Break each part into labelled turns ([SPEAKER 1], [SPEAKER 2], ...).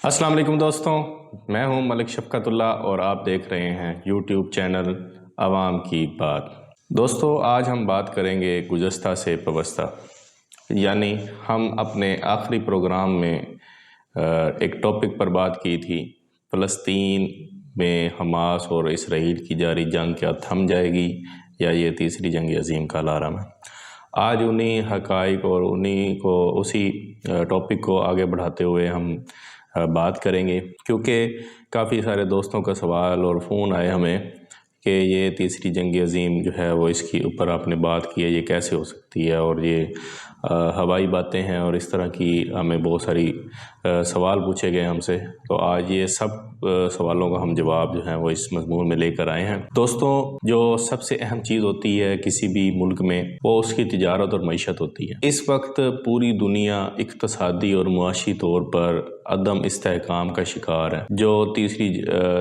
[SPEAKER 1] السلام علیکم دوستوں، میں ہوں ملک شفقت اللہ اور آپ دیکھ رہے ہیں یوٹیوب چینل عوام کی بات۔ دوستو، آج ہم بات کریں گے گزشتہ سے پوستہ، یعنی ہم اپنے آخری پروگرام میں ایک ٹاپک پر بات کی تھی، فلسطین میں حماس اور اسرائیل کی جاری جنگ کیا تھم جائے گی یا یہ تیسری جنگ عظیم کا الارم ہے۔ آج انہی حقائق اور اسی ٹاپک کو آگے بڑھاتے ہوئے ہم بات کریں گے، کیونکہ کافی سارے دوستوں کا سوال اور فون آئے ہمیں کہ یہ تیسری جنگ عظیم جو ہے وہ اس کی اوپر آپ نے بات کی ہے، یہ کیسے ہو سکتی ہے، اور یہ ہوائی باتیں ہیں اور اس طرح کی ہمیں بہت ساری سوال پوچھے گئے ہم سے۔ تو آج یہ سب سوالوں کا ہم جواب جو ہیں وہ اس مضمون میں لے کر آئے ہیں۔ دوستوں، جو سب سے اہم چیز ہوتی ہے کسی بھی ملک میں، وہ اس کی تجارت اور معیشت ہوتی ہے۔ اس وقت پوری دنیا اقتصادی اور معاشی طور پر عدم استحکام کا شکار ہے۔ جو تیسری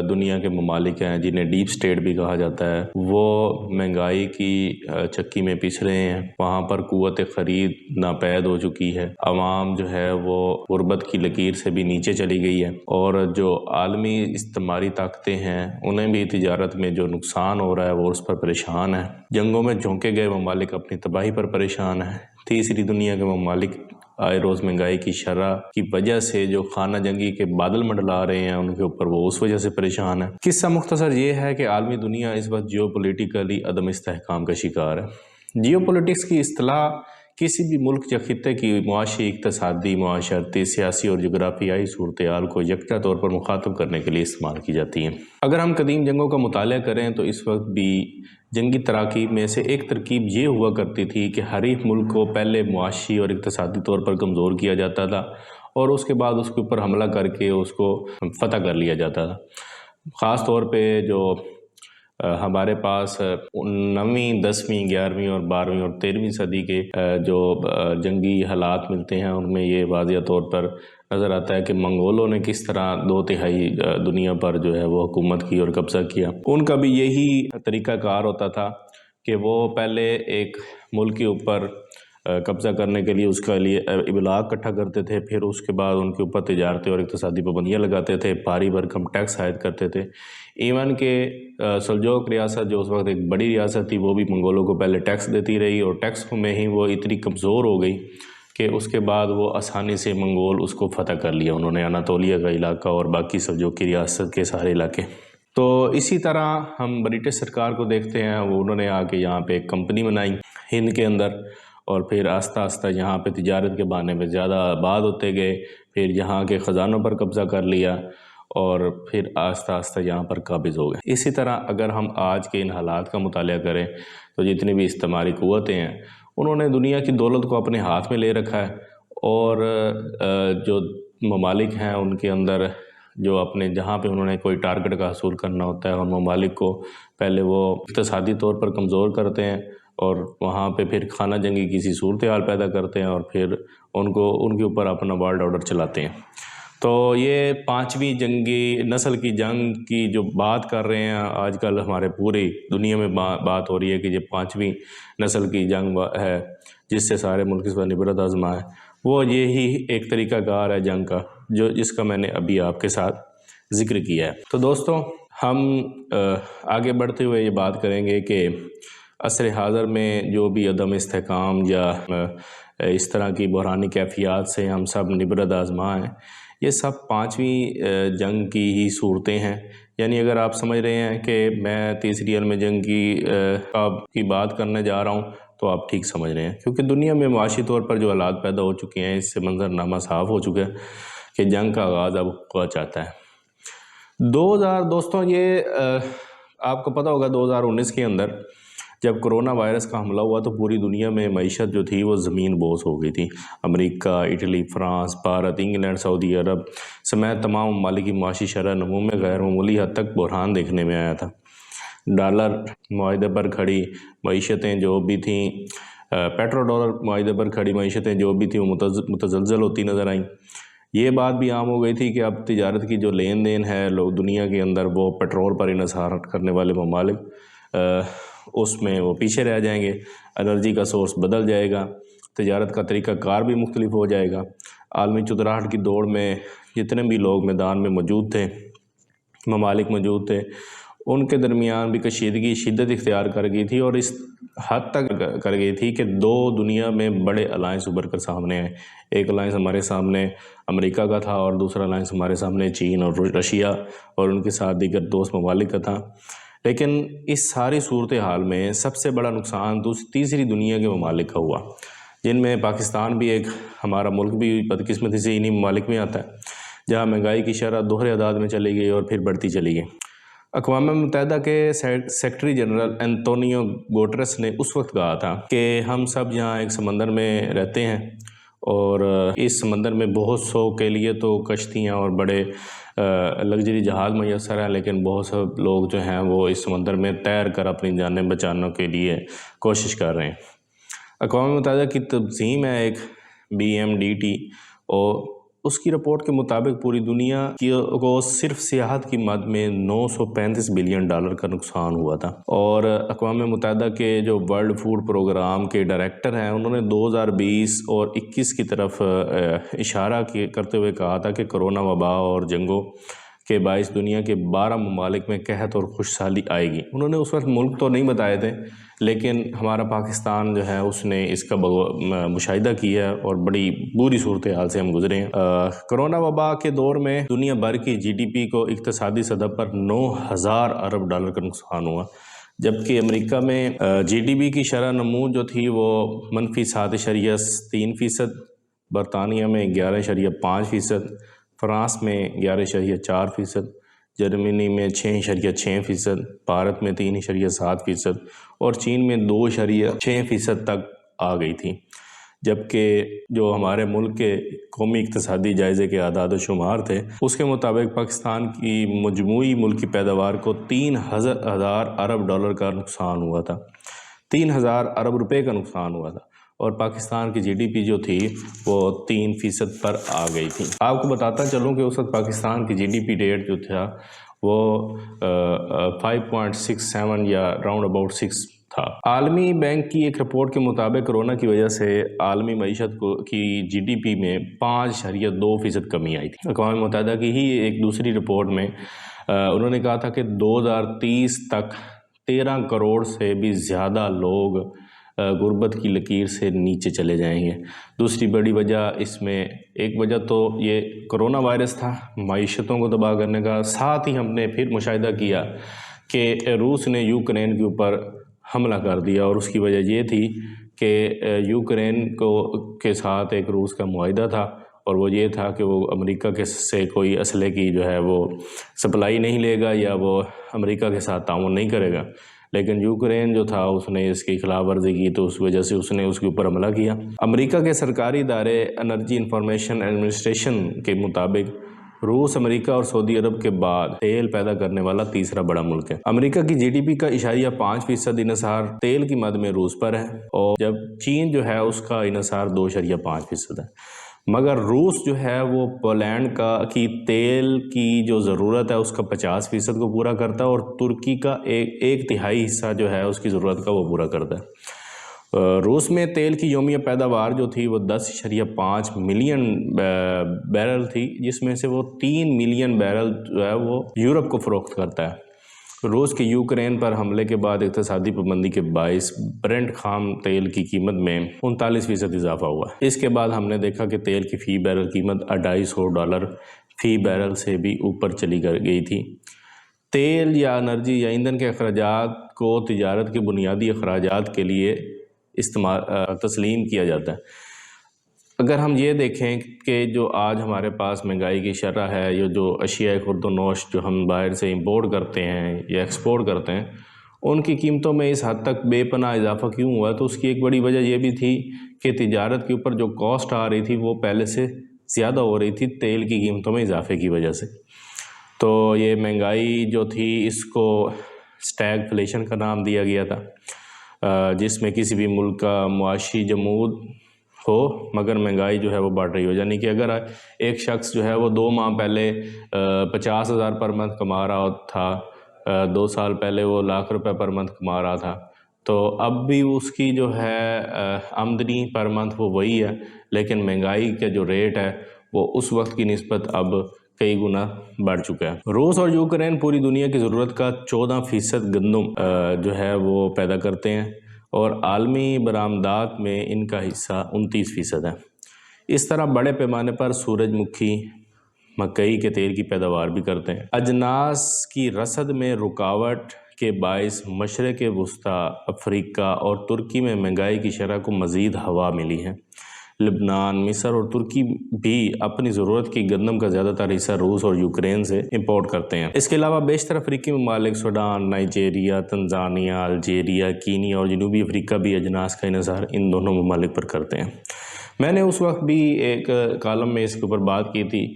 [SPEAKER 1] دنیا کے ممالک ہیں، جنہیں ڈیپ سٹیٹ بھی کہا جاتا ہے، وہ مہنگائی کی چکی میں پس رہے ہیں۔ وہاں پر قوت خرید ناپید ہو چکی ہے، عوام جو ہے وہ غربت کی لکیر سے بھی نیچے چلی گئی ہے، اور جو عالمی استعماری طاقتیں ہیں انہیں بھی تجارت میں جو نقصان ہو رہا ہے وہ اس پر پریشان ہے۔ جنگوں میں جھونکے گئے ممالک اپنی تباہی پر پریشان ہیں۔ تیسری دنیا کے ممالک آئے روز مہنگائی کی شرح کی وجہ سے جو خانہ جنگی کے بادل منڈلا رہے ہیں ان کے اوپر، وہ اس وجہ سے پریشان ہے۔ قصہ مختصر یہ ہے کہ عالمی دنیا اس وقت جیو پولیٹیکلی عدم استحکام کا شکار ہے۔ جیو پولیٹکس کی اصطلاح کسی بھی ملک یا خطے کی معاشی، اقتصادی، معاشرتی، سیاسی اور جغرافیائی صورتحال کو یکجا طور پر مخاطب کرنے کے لیے استعمال کی جاتی ہے۔ اگر ہم قدیم جنگوں کا مطالعہ کریں تو اس وقت بھی جنگی تراکیب میں سے ایک ترکیب یہ ہوا کرتی تھی کہ حریف ملک کو پہلے معاشی اور اقتصادی طور پر کمزور کیا جاتا تھا اور اس کے بعد اس کے اوپر حملہ کر کے اس کو فتح کر لیا جاتا تھا۔ خاص طور پہ جو ہمارے پاس 9ویں، 10ویں، 11ویں اور 12ویں اور 13ویں صدی کے جو جنگی حالات ملتے ہیں ان میں یہ واضح طور پر نظر آتا ہے کہ منگولوں نے کس طرح 2/3 دنیا پر جو ہے وہ حکومت کی اور قبضہ کیا۔ ان کا بھی یہی طریقہ کار ہوتا تھا کہ وہ پہلے ایک ملک کے اوپر قبضہ کرنے کے لیے اس کے لیے ابلاغ اکٹھا کرتے تھے، پھر اس کے بعد ان کے اوپر تجارتی اور اقتصادی پابندیاں لگاتے تھے، بھاری بھرکم ٹیکس عائد کرتے تھے۔ ایون کہ سلجوق ریاست جو اس وقت ایک بڑی ریاست تھی، وہ بھی منگولوں کو پہلے ٹیکس دیتی رہی، اور ٹیکس میں ہی وہ اتنی کمزور ہو گئی کہ اس کے بعد وہ آسانی سے منگول اس کو فتح کر لیا انہوں نے، اناطولیہ کا علاقہ اور باقی سلجوق کی ریاست کے سارے علاقے۔ تو اسی طرح ہم برٹش سرکار کو دیکھتے ہیں، وہ انہوں نے آ کے یہاں پہ ایک کمپنی بنائی ہند کے اندر، اور پھر آہستہ آہستہ یہاں پہ تجارت کے بہانے میں زیادہ آباد ہوتے گئے، پھر یہاں کے خزانوں پر قبضہ کر لیا اور پھر آہستہ آہستہ یہاں پر قابض ہو گئے۔ اسی طرح اگر ہم آج کے ان حالات کا مطالعہ کریں تو جتنی بھی استعماری قوتیں ہیں انہوں نے دنیا کی دولت کو اپنے ہاتھ میں لے رکھا ہے، اور جو ممالک ہیں ان کے اندر جو اپنے جہاں پہ انہوں نے کوئی ٹارگٹ کا حصول کرنا ہوتا ہے، ان ممالک کو پہلے وہ اقتصادی طور پر کمزور کرتے ہیں اور وہاں پہ پھر خانہ جنگی کسی صورتحال پیدا کرتے ہیں اور پھر ان کے اوپر اپنا ورلڈ آرڈر چلاتے ہیں۔ تو یہ 5ویں جنگی نسل کی جنگ کی جو بات کر رہے ہیں آج کل ہمارے پوری دنیا میں بات ہو رہی ہے کہ یہ 5ویں نسل کی جنگ ہے جس سے سارے ملک اس پر نبرت آزما ہے، وہ یہی ایک طریقہ کار ہے جنگ کا جس کا میں نے ابھی آپ کے ساتھ ذکر کیا ہے۔ تو دوستوں، ہم آگے بڑھتے ہوئے یہ بات کریں گے کہ عصر حاضر میں جو بھی عدم استحکام یا اس طرح کی بحرانی کیفیات سے ہم سب نبرت آزما ہیں، یہ سب 5ویں جنگ کی ہی صورتیں ہیں۔ یعنی اگر آپ سمجھ رہے ہیں کہ میں تیسری عالمی جنگ کی بات کرنے جا رہا ہوں تو آپ ٹھیک سمجھ رہے ہیں، کیونکہ دنیا میں معاشی طور پر جو حالات پیدا ہو چکے ہیں اس سے منظرنامہ صاف ہو چکا ہے کہ جنگ کا آغاز اب ہوا چاہتا ہے۔ دوستوں، یہ آپ کو پتہ ہوگا 2019 کے اندر جب کرونا وائرس کا حملہ ہوا تو پوری دنیا میں معیشت جو تھی وہ زمین بوس ہو گئی تھی۔ امریکہ، اٹلی، فرانس، بھارت، انگلینڈ، سعودی عرب سمیت تمام ممالک کی معاشی شرح نمو میں غیر معمولی حد تک بحران دیکھنے میں آیا تھا۔ ڈالر معاہدے پر کھڑی معیشتیں جو بھی تھیں، پیٹرو ڈالر معاہدے پر کھڑی معیشتیں جو بھی تھیں وہ متزلزل ہوتی نظر آئیں۔ یہ بات بھی عام ہو گئی تھی کہ اب تجارت کی جو لین دین ہے لوگ دنیا کے اندر، وہ پیٹرول پر انحصار کرنے والے ممالک اس میں وہ پیچھے رہ جائیں گے، انرجی کا سورس بدل جائے گا، تجارت کا طریقہ کار بھی مختلف ہو جائے گا۔ عالمی چودراہٹ کی دوڑ میں جتنے بھی لوگ میدان میں موجود تھے، ممالک موجود تھے، ان کے درمیان بھی کشیدگی شدت اختیار کر گئی تھی، اور اس حد تک کر گئی تھی کہ دو دنیا میں بڑے الائنس ابھر کر سامنے آئے۔ ایک الائنس ہمارے سامنے امریکہ کا تھا، اور دوسرا الائنس ہمارے سامنے چین اور رشیا اور ان کے ساتھ دیگر دوست ممالک کا تھا۔ لیکن اس ساری صورتحال میں سب سے بڑا نقصان تیسری دنیا کے ممالک کا ہوا، جن میں پاکستان بھی ایک، ہمارا ملک بھی بدقسمتی سے انہی ممالک میں آتا ہے، جہاں مہنگائی کی شرح دوہرے اعداد میں چلی گئی اور پھر بڑھتی چلی گئی۔ اقوام متحدہ کے سیکرٹری جنرل انتونیو گوٹرس نے اس وقت کہا تھا کہ ہم سب یہاں ایک سمندر میں رہتے ہیں، اور اس سمندر میں بہت سو کے لیے تو کشتیاں اور بڑے لگژری جہاز میسر ہیں، لیکن بہت سے لوگ جو ہیں وہ اس سمندر میں تیر کر اپنی جانیں بچانے کے لیے کوشش کر رہے ہیں۔ اقوام متحدہ کی تنظیم ہے ایک BMDT، اور اس کی رپورٹ کے مطابق پوری دنیا کو صرف سیاحت کی مد میں $935 بلین کا نقصان ہوا تھا۔ اور اقوام متحدہ کے جو ورلڈ فوڈ پروگرام کے ڈائریکٹر ہیں، انہوں نے 2020 اور 21 کی طرف اشارہ کرتے ہوئے کہا تھا کہ کرونا وبا اور جنگوں کے باعث دنیا کے 12 ممالک میں قحط اور خشکسالی آئے گی۔ انہوں نے اس وقت ملک تو نہیں بتائے تھے، لیکن ہمارا پاکستان جو ہے اس نے اس کا مشاہدہ کیا ہے، اور بڑی بری صورتحال سے ہم گزرے ہیں۔ کرونا وبا کے دور میں دنیا بھر کی GDP کو اقتصادی سطح پر $9,000 ارب کا نقصان ہوا، جبکہ امریکہ میں GDP کی شرح نمو جو تھی وہ -7.3%، برطانیہ میں 11.5%، فرانس میں 11.4%، جرمنی میں 6.6%، بھارت میں 3.7%، اور چین میں 2.6% تک آ گئی تھی۔ جبکہ جو ہمارے ملک کے قومی اقتصادی جائزے کے اعداد و شمار تھے، اس کے مطابق پاکستان کی مجموعی ملکی پیداوار کو $3,000 ارب کا نقصان ہوا تھا، $3,000 ارب کا نقصان ہوا تھا، اور پاکستان کی GDP جو تھی وہ 3% پر آ گئی تھی۔ آپ کو بتاتا چلوں کہ اس وقت پاکستان کی GDP ریٹ جو تھا وہ 5.67 یا راؤنڈ اباؤٹ 6 تھا۔ عالمی بینک کی ایک رپورٹ کے مطابق کرونا کی وجہ سے عالمی معیشت کی GDP میں 5.2% کمی آئی تھی۔ اقوام متحدہ کی ہی ایک دوسری رپورٹ میں انہوں نے کہا تھا کہ 2030 تک 13 کروڑ سے بھی زیادہ لوگ غربت کی لکیر سے نیچے چلے جائیں گے۔ دوسری بڑی وجہ اس میں، ایک وجہ تو یہ کرونا وائرس تھا معیشتوں کو تباہ کرنے کا، ساتھ ہی ہم نے پھر مشاہدہ کیا کہ روس نے یوکرین کے اوپر حملہ کر دیا، اور اس کی وجہ یہ تھی کہ یوکرین کے ساتھ ایک روس کا معاہدہ تھا، اور وہ یہ تھا کہ وہ امریکہ سے کوئی اسلحے کی جو ہے وہ سپلائی نہیں لے گا، یا وہ امریکہ کے ساتھ تعاون نہیں کرے گا۔ لیکن یوکرین جو تھا اس نے اس کی خلاف ورزی کی، تو اس وجہ سے اس نے اس کے اوپر حملہ کیا۔ امریکہ کے سرکاری ادارے انرجی انفارمیشن ایڈمنسٹریشن کے مطابق روس، امریکہ اور سعودی عرب کے بعد تیل پیدا کرنے والا تیسرا بڑا ملک ہے۔ امریکہ کی GDP کا 0.5% انحصار تیل کی مد میں روس پر ہے، اور جب چین جو ہے اس کا انحصار 2.5% ہے۔ مگر روس جو ہے وہ پولینڈ کی تیل کی جو ضرورت ہے اس کا 50% کو پورا کرتا ہے، اور ترکی کا ایک تہائی حصہ جو ہے اس کی ضرورت کا وہ پورا کرتا ہے۔ روس میں تیل کی یومیہ پیداوار جو تھی وہ 10.5 ملین بیرل تھی، جس میں سے وہ 3 ملین بیرل جو ہے وہ یورپ کو فروخت کرتا ہے۔ روس کے یوکرین پر حملے کے بعد اقتصادی پابندی کے باعث برنٹ خام تیل کی قیمت میں 39% اضافہ ہوا۔ اس کے بعد ہم نے دیکھا کہ تیل کی فی بیرل قیمت $250 فی بیرل سے بھی اوپر چلی گئی تھی۔ تیل یا انرجی یا ایندھن کے اخراجات کو تجارت کے بنیادی اخراجات کے لیے تسلیم کیا جاتا ہے۔ اگر ہم یہ دیکھیں کہ جو آج ہمارے پاس مہنگائی کی شرح ہے، یہ جو اشیاء خرد و نوش جو ہم باہر سے امپورٹ کرتے ہیں یا ایکسپورٹ کرتے ہیں، ان کی قیمتوں میں اس حد تک بے پناہ اضافہ کیوں ہوا؟ تو اس کی ایک بڑی وجہ یہ بھی تھی کہ تجارت کے اوپر جو کاسٹ آ رہی تھی وہ پہلے سے زیادہ ہو رہی تھی تیل کی قیمتوں میں اضافے کی وجہ سے۔ تو یہ مہنگائی جو تھی اس کو اسٹیگ فلیشن کا نام دیا گیا تھا، جس میں کسی بھی ملک کا معاشی جمود ہو مگر مہنگائی جو ہے وہ بڑھ رہی ہو۔ یعنی کہ اگر ایک شخص جو ہے وہ 2 ماہ پہلے 50,000 پر منتھ کما رہا تھا، 2 سال پہلے وہ 1,00,000 روپے پر منتھ کما رہا تھا، تو اب بھی اس کی جو ہے آمدنی پر منتھ وہ وہی ہے، لیکن مہنگائی کا جو ریٹ ہے وہ اس وقت کی نسبت اب کئی گنا بڑھ چکا ہے۔ روس اور یوکرین پوری دنیا کی ضرورت کا 14% گندم جو ہے وہ پیدا کرتے ہیں، اور عالمی برآمدات میں ان کا حصہ 29% ہے۔ اس طرح بڑے پیمانے پر سورج مکھی مکئی کے تیل کی پیداوار بھی کرتے ہیں۔ اجناس کی رسد میں رکاوٹ کے باعث مشرق وسطیٰ، افریقہ اور ترکی میں مہنگائی کی شرح کو مزید ہوا ملی ہے۔ لبنان، مصر اور ترکی بھی اپنی ضرورت کی گندم کا زیادہ تر حصہ روس اور یوکرین سے امپورٹ کرتے ہیں۔ اس کے علاوہ بیشتر افریقی ممالک Sudan, Nigeria, Tanzania, Algeria, Kenya اور جنوبی افریقہ بھی اجناس کا انحصار ان دونوں ممالک پر کرتے ہیں۔ میں نے اس وقت بھی ایک کالم میں اس کے اوپر بات کی تھی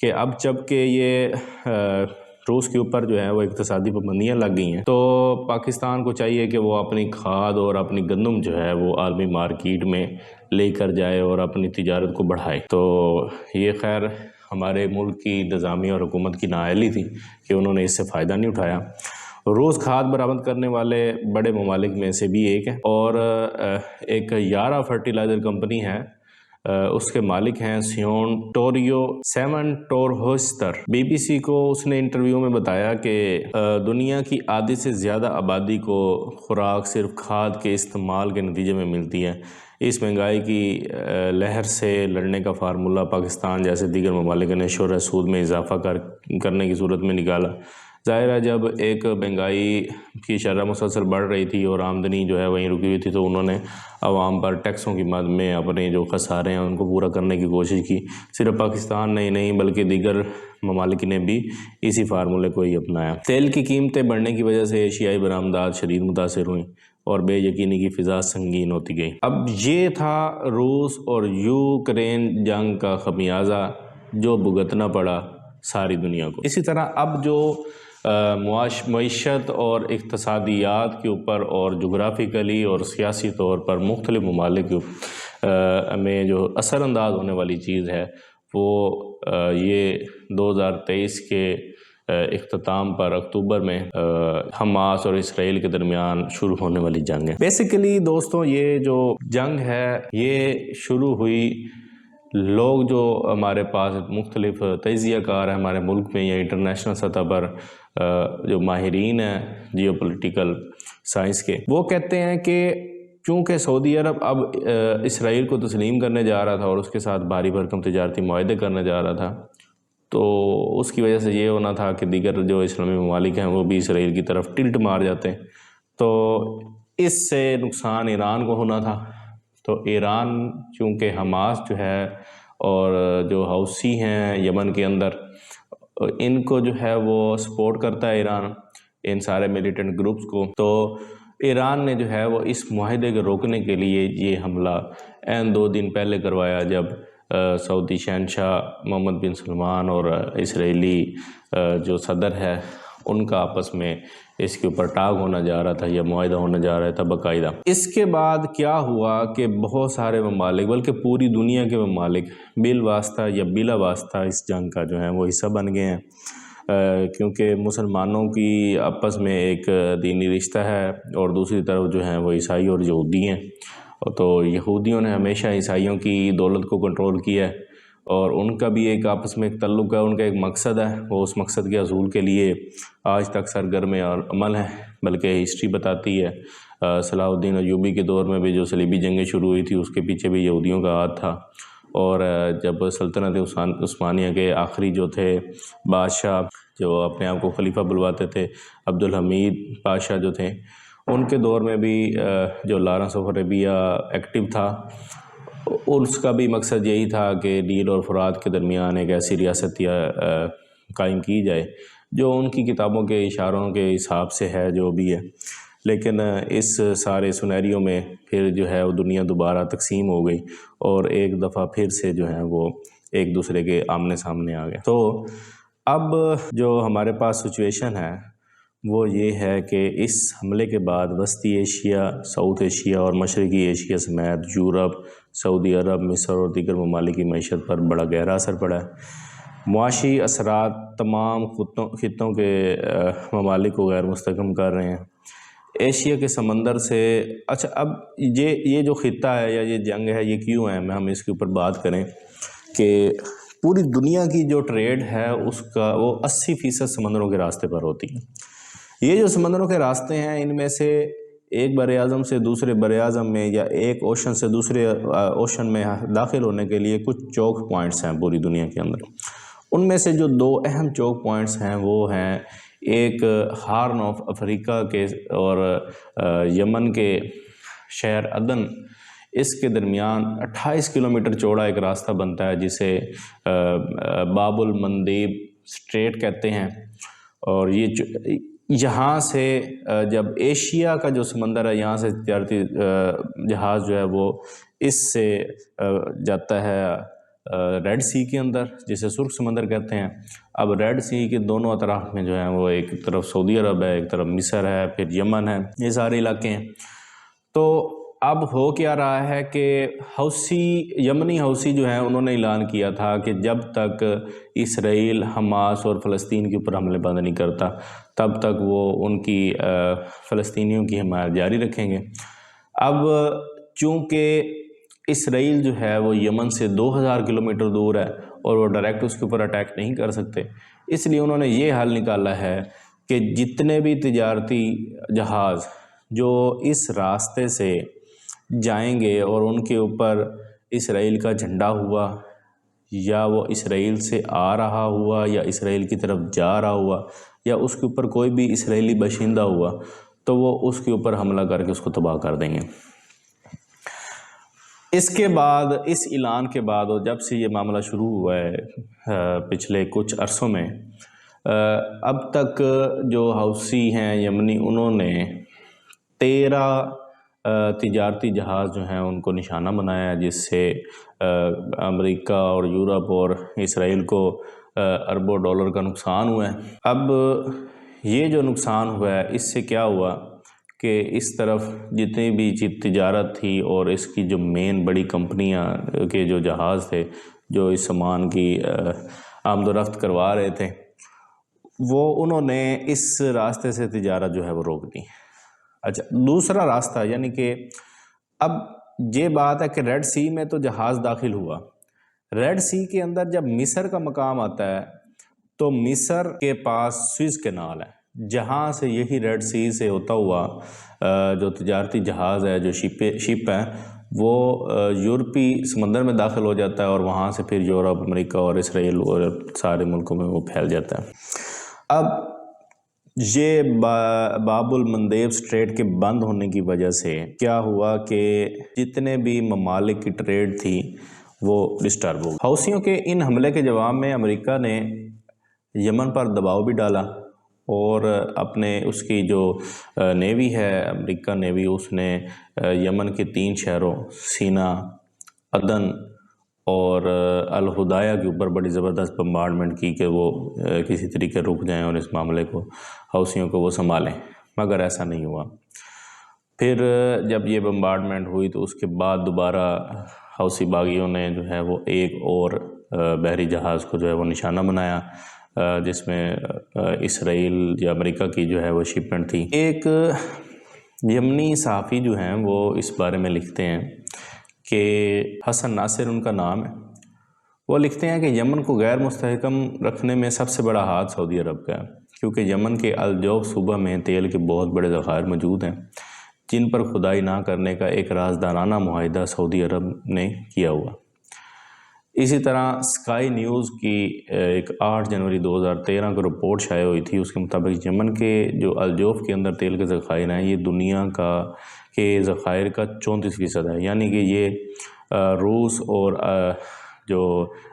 [SPEAKER 1] کہ اب جب کہ یہ روس کے اوپر جو ہے وہ اقتصادی پابندیاں لگ گئی ہیں، تو پاکستان کو چاہیے کہ وہ اپنی کھاد اور اپنی گندم جو ہے وہ عالمی مارکیٹ میں لے کر جائے اور اپنی تجارت کو بڑھائے۔ تو یہ خیر ہمارے ملک کی انتظامیہ اور حکومت کی نااہلی تھی کہ انہوں نے اس سے فائدہ نہیں اٹھایا۔ روس کھاد برآمد کرنے والے بڑے ممالک میں سے بھی ایک ہے، اور ایک یارا فرٹیلائزر کمپنی ہے، اس کے مالک ہیں سیون ٹورہوسٹر۔ بی بی سی کو اس نے انٹرویو میں بتایا کہ دنیا کی آدھی سے زیادہ آبادی کو خوراک صرف کھاد کے استعمال کے نتیجے میں ملتی ہے۔ اس مہنگائی کی لہر سے لڑنے کا فارمولہ پاکستان جیسے دیگر ممالک نے شرح سود میں اضافہ کرنے کی صورت میں نکالا۔ ظاہر ہے جب ایک مہنگائی کی شرح مسلسل بڑھ رہی تھی اور آمدنی جو ہے وہیں رکی ہوئی تھی، تو انہوں نے عوام پر ٹیکسوں کی مد میں اپنے جو خسارے ہیں ان کو پورا کرنے کی کوشش کی۔ صرف پاکستان نہیں بلکہ دیگر ممالک نے بھی اسی فارمولے کو ہی اپنایا۔ تیل کی قیمتیں بڑھنے کی وجہ سے ایشیائی برآمدات شدید متاثر ہوئیں اور بے یقینی کی فضا سنگین ہوتی گئی۔ اب یہ تھا روس اور یوکرین جنگ کا خمیازہ جو بھگتنا پڑا ساری دنیا کو۔ اسی طرح اب جو معیشت اور اقتصادیات کے اوپر اور جغرافیکلی اور سیاسی طور پر مختلف ممالک میں جو اثر انداز ہونے والی چیز ہے وہ یہ 2023 کے اختتام پر اکتوبر میں حماس اور اسرائیل کے درمیان شروع ہونے والی جنگ ہے۔ بیسیکلی دوستوں یہ جو جنگ ہے یہ شروع ہوئی، لوگ جو ہمارے پاس مختلف تجزیہ کار ہیں ہمارے ملک میں یا انٹرنیشنل سطح پر جو ماہرین ہیں جیو پولیٹیکل سائنس کے، وہ کہتے ہیں کہ چونکہ سعودی عرب اب اسرائیل کو تسلیم کرنے جا رہا تھا اور اس کے ساتھ بھاری بھرکم تجارتی معاہدے کرنے جا رہا تھا، تو اس کی وجہ سے یہ ہونا تھا کہ دیگر جو اسلامی ممالک ہیں وہ بھی اسرائیل کی طرف ٹلٹ مار جاتے ہیں، تو اس سے نقصان ایران کو ہونا تھا۔ تو ایران چونکہ حماس جو ہے اور جو حوثی ہیں یمن کے اندر، ان کو جو ہے وہ سپورٹ کرتا ہے ایران، ان سارے ملیٹنٹ گروپس کو، تو ایران نے جو ہے وہ اس معاہدے کو روکنے کے لیے یہ حملہ عین 2 دن پہلے کروایا، جب سعودی شہنشاہ محمد بن سلمان اور اسرائیلی جو صدر ہے ان کا آپس میں اس کے اوپر ٹاگ ہونا جا رہا تھا یا معاہدہ ہونے جا رہا تھا باقاعدہ۔ اس کے بعد کیا ہوا کہ بہت سارے ممالک بلکہ پوری دنیا کے ممالک بالواسطہ یا بلا واسطہ اس جنگ کا جو ہے وہ حصہ بن گئے ہیں، کیونکہ مسلمانوں کی آپس میں ایک دینی رشتہ ہے اور دوسری طرف جو ہیں وہ عیسائی اور یہودی ہیں، تو یہودیوں نے ہمیشہ عیسائیوں کی دولت کو کنٹرول کیا ہے اور ان کا بھی ایک آپس میں ایک تعلق ہے، ان کا ایک مقصد ہے، وہ اس مقصد کے حصول کے لیے آج تک سرگرم اور عمل ہے، بلکہ ہسٹری بتاتی ہے صلاح الدین ایوبی کے دور میں بھی جو صلیبی جنگیں شروع ہوئی تھی اس کے پیچھے بھی یہودیوں کا ہاتھ تھا، اور جب سلطنت عثمانیہ کے آخری جو تھے بادشاہ جو اپنے آپ کو خلیفہ بلواتے تھے، عبدالحمید پاشا جو تھے، ان کے دور میں بھی جو لارنس آف عربیہ ایکٹیو تھا، اس کا بھی مقصد یہی تھا کہ نیل اور فرات کے درمیان ایک ایسی ریاست قائم کی جائے جو ان کی کتابوں کے اشاروں کے حساب سے ہے جو بھی ہے، لیکن اس سارے سنیریو میں پھر جو ہے وہ دنیا دوبارہ تقسیم ہو گئی اور ایک دفعہ پھر سے جو ہے وہ ایک دوسرے کے آمنے سامنے آ گئے۔ تو اب جو ہمارے پاس سچویشن ہے وہ یہ ہے کہ اس حملے کے بعد وسطی ایشیا، ساؤتھ ایشیا اور مشرقی ایشیا سمیت یورپ، سعودی عرب، مصر اور دیگر ممالک کی معیشت پر بڑا گہرا اثر پڑا ہے۔ معاشی اثرات تمام خطوں کے ممالک کو غیر مستحکم کر رہے ہیں۔ ایشیا کے سمندر سے اچھا اب یہ جو خطہ ہے یا یہ جنگ ہے یہ کیوں ہے، ہم اس کے اوپر بات کریں کہ پوری دنیا کی جو ٹریڈ ہے اس کا وہ 80% سمندروں کے راستے پر ہوتی ہے۔ یہ جو سمندروں کے راستے ہیں ان میں سے ایک بر اعظم سے دوسرے بر اعظم میں یا ایک اوشن سے دوسرے اوشن میں داخل ہونے کے لیے کچھ چوک پوائنٹس ہیں پوری دنیا کے اندر۔ ان میں سے جو 2 اہم چوک پوائنٹس ہیں وہ ہیں ایک ہارن آف افریقہ کے اور یمن کے شہر عدن، اس کے درمیان 28 کلومیٹر چوڑا ایک راستہ بنتا ہے جسے باب المندیب اسٹریٹ کہتے ہیں۔ اور یہاں سے جب ایشیا کا جو سمندر ہے یہاں سے تجارتی جہاز جو ہے وہ اس سے جاتا ہے ریڈ سی کے اندر جسے سرخ سمندر کہتے ہیں۔ اب ریڈ سی کے دونوں اطراف میں جو ہے وہ ایک طرف سعودی عرب ہے، ایک طرف مصر ہے، پھر یمن ہے، یہ سارے علاقے ہیں۔ تو اب ہو کیا رہا ہے کہ یمنی حوثی جو ہیں انہوں نے اعلان کیا تھا کہ جب تک اسرائیل حماس اور فلسطین کے اوپر حملے بند نہیں کرتا تب تک وہ ان کی فلسطینیوں کی حمایت جاری رکھیں گے۔ اب چونکہ اسرائیل جو ہے وہ یمن سے 2000 کلومیٹر دور ہے اور وہ ڈائریکٹ اس کے اوپر اٹیک نہیں کر سکتے، اس لیے انہوں نے یہ حل نکالا ہے کہ جتنے بھی تجارتی جہاز جو اس راستے سے جائیں گے اور ان کے اوپر اسرائیل کا جھنڈا ہوا یا وہ اسرائیل سے آ رہا ہوا یا اسرائیل کی طرف جا رہا ہوا یا اس کے اوپر کوئی بھی اسرائیلی باشندہ ہوا تو وہ اس کے اوپر حملہ کر کے اس کو تباہ کر دیں گے۔ اس کے بعد اس اعلان کے بعد اور جب سے یہ معاملہ شروع ہوا ہے پچھلے کچھ عرصوں میں اب تک جو حوثی ہیں یمنی انہوں نے 13 تجارتی جہاز جو ہیں ان کو نشانہ بنایا ہے، جس سے امریکہ اور یورپ اور اسرائیل کو اربوں ڈالر کا نقصان ہوا ہے۔ اب یہ جو نقصان ہوا ہے اس سے کیا ہوا کہ اس طرف جتنی بھی تجارت تھی اور اس کی جو مین بڑی کمپنیاں کے جو جہاز تھے جو اس سامان کی آمد و رفت کروا رہے تھے وہ انہوں نے اس راستے سے تجارت جو ہے وہ روک دی۔ اچھا دوسرا راستہ یعنی کہ اب یہ بات ہے کہ ریڈ سی میں تو جہاز داخل ہوا، ریڈ سی کے اندر جب مصر کا مقام آتا ہے تو مصر کے پاس سوئز کینال ہے جہاں سے یہی ریڈ سی سے ہوتا ہوا جو تجارتی جہاز ہے جو شپ ہے وہ یورپی سمندر میں داخل ہو جاتا ہے اور وہاں سے پھر یورپ، امریکہ اور اسرائیل اور سارے ملکوں میں وہ پھیل جاتا ہے۔ اب یہ باب المندیب اسٹریٹ کے بند ہونے کی وجہ سے کیا ہوا کہ جتنے بھی ممالک کی ٹریڈ تھی وہ ڈسٹرب ہو گئی۔ حوثیوں کے ان حملے کے جواب میں امریکہ نے یمن پر دباؤ بھی ڈالا اور اپنے اس کی جو نیوی ہے امریکہ نیوی اس نے یمن کے 3 شہروں سینا، عدن اور الہدایہ کے اوپر بڑی زبردست بمبارڈمنٹ کی کہ وہ کسی طریقے رک جائیں اور اس معاملے کو حوثیوں کو وہ سنبھالیں، مگر ایسا نہیں ہوا۔ پھر جب یہ بمبارڈمنٹ ہوئی تو اس کے بعد دوبارہ حوثی باغیوں نے جو ہے وہ ایک اور بحری جہاز کو جو ہے وہ نشانہ بنایا جس میں اسرائیل یا امریکہ کی جو ہے وہ شپمنٹ تھی۔ ایک یمنی صحافی جو ہیں وہ اس بارے میں لکھتے ہیں کہ حسن ناصر ان کا نام ہے، وہ لکھتے ہیں کہ یمن کو غیر مستحکم رکھنے میں سب سے بڑا ہاتھ سعودی عرب کا ہے، کیونکہ یمن کے الجوف صوبہ میں تیل کے بہت بڑے ذخائر موجود ہیں جن پر کھدائی نہ کرنے کا ایک رازدارانہ معاہدہ سعودی عرب نے کیا ہوا۔ اسی طرح اسکائی نیوز کی ایک 8 جنوری 2013 کو رپورٹ شائع ہوئی تھی، اس کے مطابق یمن کے جو الجوف کے اندر تیل کے ذخائر ہیں یہ دنیا کے ذخائر کا 34% ہے، یعنی کہ یہ روس اور جو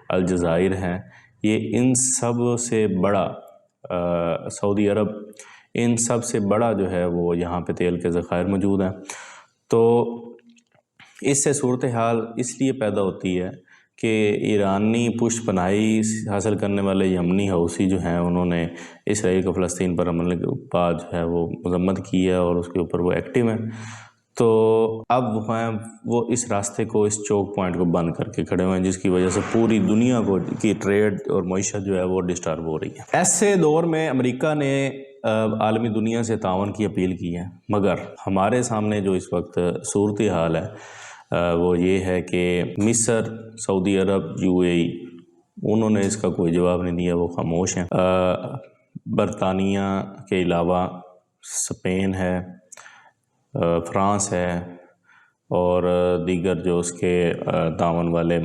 [SPEAKER 1] الجزائر ہیں یہ ان سب سے بڑا سعودی عرب ان سب سے بڑا جو ہے وہ یہاں پہ تیل کے ذخائر موجود ہیں۔ تو اس سے صورتحال اس لیے پیدا ہوتی ہے کہ ایرانی پشت پناہی حاصل کرنے والے یمنی حوثی جو ہیں انہوں نے اسرائیل کو فلسطین پر حملے کے بعد جو ہے وہ مذمت کی ہے اور اس کے اوپر وہ ایکٹیو ہیں۔ تو اب وہ اس راستے کو اس چوک پوائنٹ کو بند کر کے کھڑے ہوئے ہیں جس کی وجہ سے پوری دنیا کی ٹریڈ اور معیشت جو ہے وہ ڈسٹرب ہو رہی ہے۔ ایسے دور میں امریکہ نے عالمی دنیا سے تعاون کی اپیل کی ہے، مگر ہمارے سامنے جو اس وقت صورتحال ہے وہ یہ ہے کہ مصر، سعودی عرب، UAE انہوں نے اس کا کوئی جواب نہیں دیا، وہ خاموش ہیں۔ برطانیہ کے علاوہ اسپین ہے، فرانس ہے اور دیگر جو اس کے تعاون والے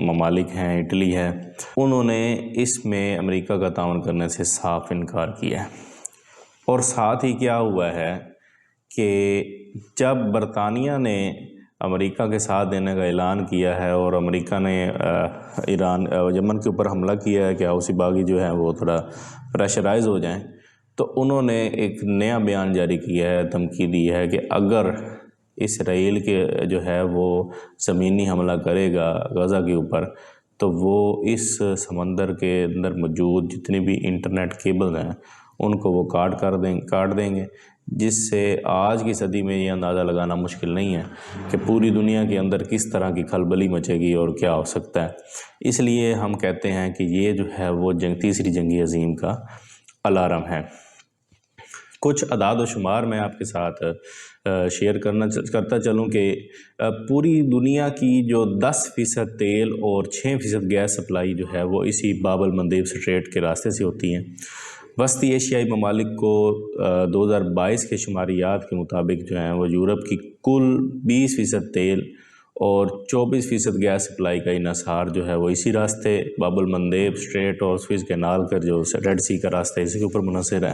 [SPEAKER 1] ممالک ہیں، اٹلی ہے، انہوں نے اس میں امریکہ کا تعاون کرنے سے صاف انکار کیا ہے۔ اور ساتھ ہی کیا ہوا ہے کہ جب برطانیہ نے امریکہ کے ساتھ دینے کا اعلان کیا ہے اور امریکہ نے یمن کے اوپر حملہ کیا ہے کہ حوثی باغی جو ہیں وہ تھوڑا پریشرائز ہو جائیں، تو انہوں نے ایک نیا بیان جاری کیا ہے، دھمکی دی ہے کہ اگر اسرائیل کے جو ہے وہ زمینی حملہ کرے گا غزہ کے اوپر تو وہ اس سمندر کے اندر موجود جتنی بھی انٹرنیٹ کیبل ہیں ان کو وہ کاٹ دیں گے، جس سے آج کی صدی میں یہ اندازہ لگانا مشکل نہیں ہے کہ پوری دنیا کے اندر کس طرح کی کھلبلی مچے گی اور کیا ہو سکتا ہے۔ اس لیے ہم کہتے ہیں کہ یہ جو ہے وہ تیسری جنگ عظیم کا الارم ہے۔ کچھ اعداد و شمار میں آپ کے ساتھ شیئر کرتا چلوں کہ پوری دنیا کی جو 10% تیل اور 6% گیس سپلائی جو ہے وہ اسی باب المندیب اسٹریٹ کے راستے سے ہوتی ہیں۔ وسطی ایشیائی ممالک کو 2022 کے شماریات کے مطابق جو ہیں وہ یورپ کی کل 20% تیل اور 24% گیس سپلائی کا انحصار جو ہے وہ اسی راستے باب المندیب اسٹریٹ اور سوئز کینال کا جو ریڈ سی کا راستہ ہے اسی کے اوپر منحصر ہے۔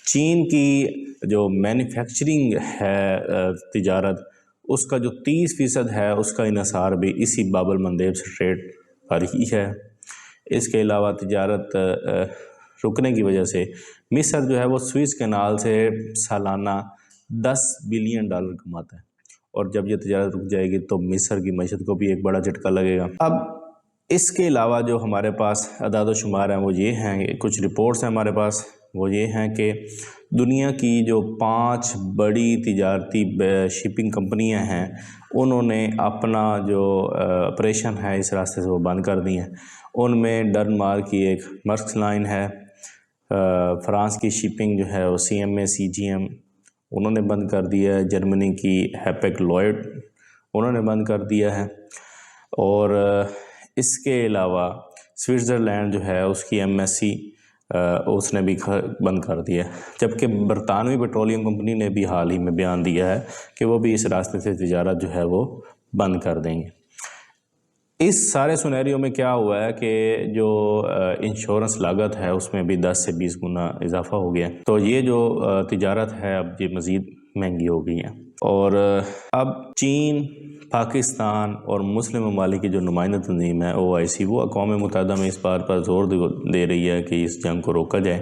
[SPEAKER 1] چین کی جو مینوفیکچرنگ ہے تجارت، اس کا جو 30% ہے اس کا انحصار بھی اسی باب المندیب اسٹریٹ پر ہی ہے۔ اس کے علاوہ تجارت رکنے کی وجہ سے مصر جو ہے وہ سوئز کینال سے سالانہ $10 بلین کماتا ہے، اور جب یہ تجارت رک جائے گی تو مصر کی معیشت کو بھی ایک بڑا جھٹکا لگے گا۔ اب اس کے علاوہ جو ہمارے پاس اعداد و شمار ہیں وہ یہ ہیں، کچھ رپورٹس ہیں ہمارے پاس، وہ یہ ہیں کہ دنیا کی جو 5 بڑی تجارتی شپنگ کمپنیاں ہیں انہوں نے اپنا جو آپریشن ہے اس راستے سے وہ بند کر دی ہیں۔ ان میں ڈنمارک کی ایک مرسک لائن ہے، فرانس کی شپنگ جو ہے وہ CMA CGM انہوں نے بند کر دیا ہے، جرمنی کی ہیپیک لوئڈ انہوں نے بند کر دیا ہے، اور اس کے علاوہ سوئٹزرلینڈ جو ہے اس کی MSC اس نے بھی بند کر دیا ہے، جبکہ برطانوی پیٹرولیم کمپنی نے بھی حال ہی میں بیان دیا ہے کہ وہ بھی اس راستے سے تجارت جو ہے وہ بند کر دیں گے۔ اس سارے سینیریو میں کیا ہوا ہے کہ جو انشورنس لاگت ہے اس میں بھی 10 سے 20 گنا اضافہ ہو گیا، تو یہ جو تجارت ہے اب یہ مزید مہنگی ہو گئی ہے۔ اور اب چین، پاکستان اور مسلم ممالک کی جو نمائندہ تنظیم ہے OIC، وہ اقوام متحدہ میں اس بات پر زور دے رہی ہے کہ اس جنگ کو روکا جائے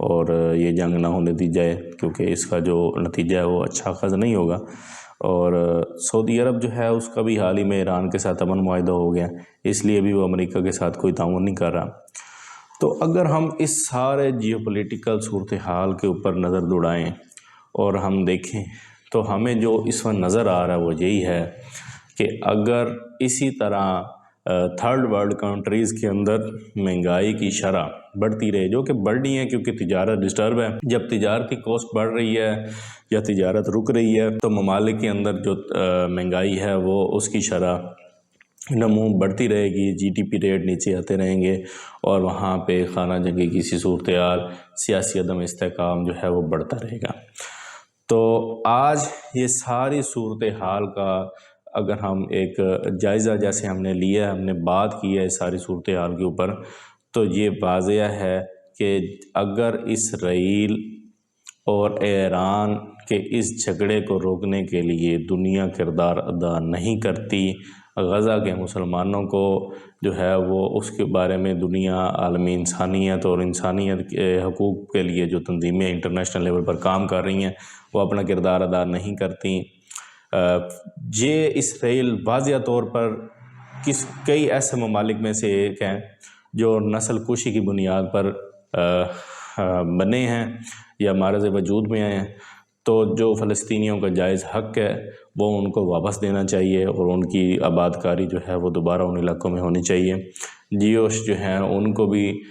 [SPEAKER 1] اور یہ جنگ نہ ہونے دی جائے، کیونکہ اس کا جو نتیجہ ہے وہ اچھا خاص نہیں ہوگا۔ اور سعودی عرب جو ہے اس کا بھی حال ہی میں ایران کے ساتھ امن معاہدہ ہو گیا، اس لیے بھی وہ امریکہ کے ساتھ کوئی تعاون نہیں کر رہا۔ تو اگر ہم اس سارے جیو پولیٹیکل صورتحال کے اوپر نظر دوڑائیں اور ہم دیکھیں تو ہمیں جو اس وقت نظر آ رہا ہے وہ یہی ہے کہ اگر اسی طرح تھرڈ ورلڈ کنٹریز کے اندر مہنگائی کی شرح بڑھتی رہے، جو کہ بڑھ رہی ہے کیونکہ تجارت ڈسٹرب ہے، جب تجارتی کوسٹ بڑھ رہی ہے یا تجارت رک رہی ہے تو ممالک کے اندر جو مہنگائی ہے وہ اس کی شرح نمو بڑھتی رہے گی، GDP ریٹ نیچے آتے رہیں گے، اور وہاں پہ خانہ جنگی کی سی صورتحال، سیاسی عدم استحکام جو ہے وہ بڑھتا رہے گا۔ تو آج یہ ساری صورتحال کا اگر ہم ایک جائزہ جیسے ہم نے لیا ہے، ہم نے بات کی ہے اس ساری صورتحال کے اوپر، تو یہ واضح ہے کہ اگر اسرائیل اور ایران کے اس جھگڑے کو روکنے کے لیے دنیا کردار ادا نہیں کرتی، غزہ کے مسلمانوں کو جو ہے وہ اس کے بارے میں دنیا، عالمی انسانیت اور انسانیت کے حقوق کے لیے جو تنظیمیں انٹرنیشنل لیول پر کام کر رہی ہیں وہ اپنا کردار ادا نہیں کرتی، یہ اسرائیل واضح طور پر کئی ایسے ممالک میں سے ایک ہیں جو نسل کشی کی بنیاد پر بنے ہیں یا معرض وجود میں آئے ہیں، تو جو فلسطینیوں کا جائز حق ہے وہ ان کو واپس دینا چاہیے اور ان کی آباد کاری جو ہے وہ دوبارہ ان علاقوں میں ہونی چاہیے جیوش جو ہیں ان کو بھی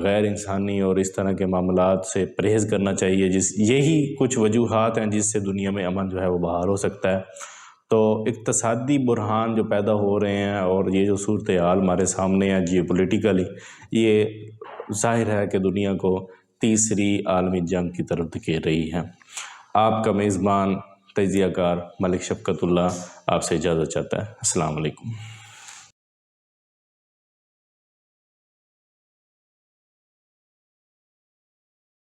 [SPEAKER 1] غیر انسانی اور اس طرح کے معاملات سے پرہیز کرنا چاہیے، یہی کچھ وجوہات ہیں جس سے دنیا میں امن جو ہے وہ بحال ہو سکتا ہے۔ تو اقتصادی بحران جو پیدا ہو رہے ہیں اور یہ جو صورتحال ہمارے سامنے ہے جیو پولیٹیکلی، یہ ظاہر ہے کہ دنیا کو تیسری عالمی جنگ کی طرف دھکیل رہی ہے۔ آپ کا میزبان تجزیہ کار ملک شفقت اللہ آپ سے اجازت چاہتا ہے۔ السلام علیکم۔